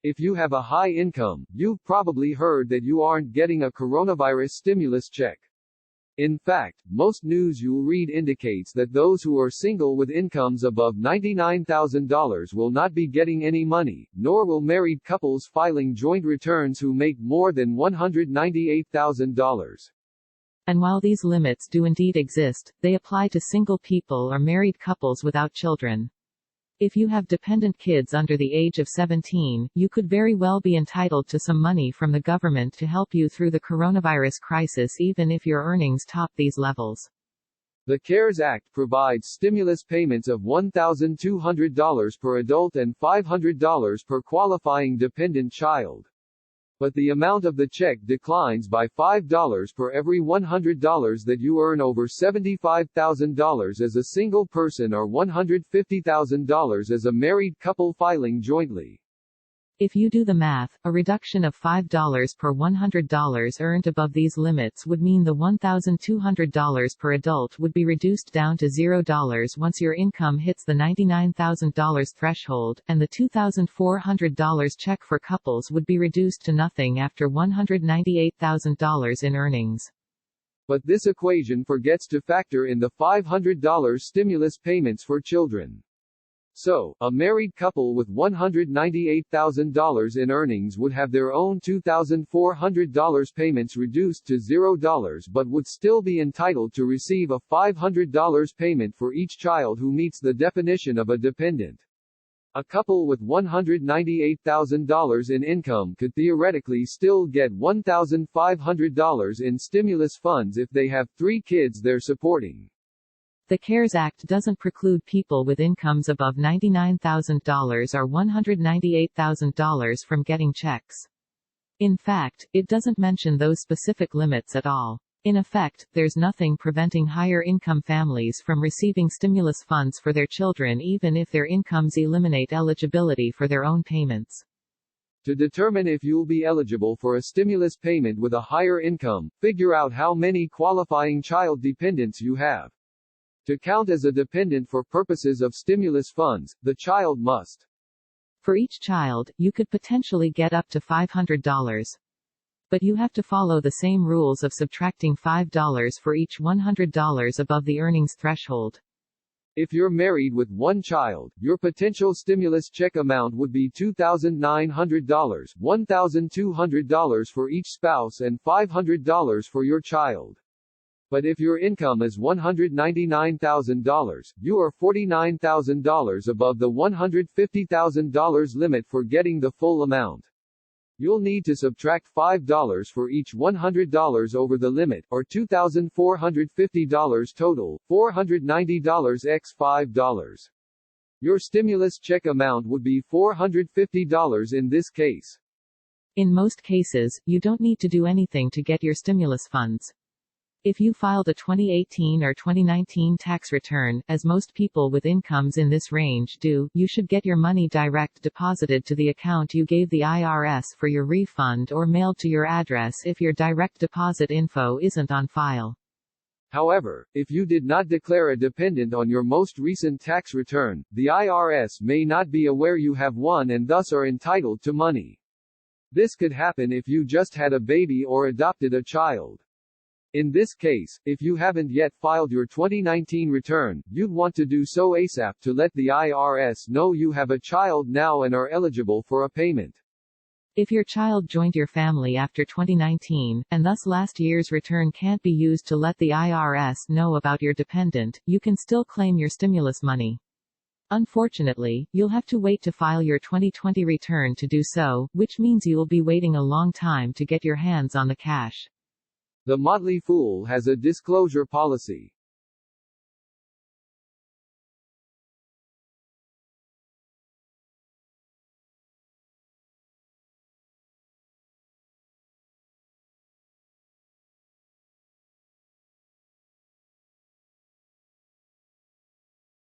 If you have a high income, you've probably heard that you aren't getting a coronavirus stimulus check. In fact, most news you'll read indicates that those who are single with incomes above $99,000 will not be getting any money, nor will married couples filing joint returns who make more than $198,000. And while these limits do indeed exist, they apply to single people or married couples without children. If you have dependent kids under the age of 17, you could very well be entitled to some money from the government to help you through the coronavirus crisis even if your earnings top these levels. The CARES Act provides stimulus payments of $1,200 per adult and $500 per qualifying dependent child. But the amount of the check declines by $5 per every $100 that you earn over $75,000 as a single person or $150,000 as a married couple filing jointly. If you do the math, a reduction of $5 per $100 earned above these limits would mean the $1,200 per adult would be reduced down to $0 once your income hits the $99,000 threshold, and the $2,400 check for couples would be reduced to nothing after $198,000 in earnings. But this equation forgets to factor in the $500 stimulus payments for children. So, a married couple with $198,000 in earnings would have their own $2,400 payments reduced to $0 but would still be entitled to receive a $500 payment for each child who meets the definition of a dependent. A couple with $198,000 in income could theoretically still get $1,500 in stimulus funds if they have 3 kids they're supporting. The CARES Act doesn't preclude people with incomes above $99,000 or $198,000 from getting checks. In fact, it doesn't mention those specific limits at all. In effect, there's nothing preventing higher income families from receiving stimulus funds for their children even if their incomes eliminate eligibility for their own payments. To determine if you'll be eligible for a stimulus payment with a higher income, figure out how many qualifying child dependents you have. To count as a dependent for purposes of stimulus funds, the child must. For each child, you could potentially get up to $500. But you have to follow the same rules of subtracting $5 for each $100 above the earnings threshold. If you're married with 1 child, your potential stimulus check amount would be $2,900, $1,200 for each spouse and $500 for your child. But if your income is $199,000, you are $49,000 above the $150,000 limit for getting the full amount. You'll need to subtract $5 for each $100 over the limit, or $2,450 total, $490 x $5. Your stimulus check amount would be $450 in this case. In most cases, you don't need to do anything to get your stimulus funds. If you filed a 2018 or 2019 tax return, as most people with incomes in this range do, you should get your money direct deposited to the account you gave the IRS for your refund or mailed to your address if your direct deposit info isn't on file. However, if you did not declare a dependent on your most recent tax return, the IRS may not be aware you have one and thus are entitled to money. This could happen if you just had a baby or adopted a child. In this case, if you haven't yet filed your 2019 return, you'd want to do so ASAP to let the IRS know you have a child now and are eligible for a payment. If your child joined your family after 2019, and thus last year's return can't be used to let the IRS know about your dependent, you can still claim your stimulus money. Unfortunately, you'll have to wait to file your 2020 return to do so, which means you'll be waiting a long time to get your hands on the cash. The Motley Fool has a disclosure policy.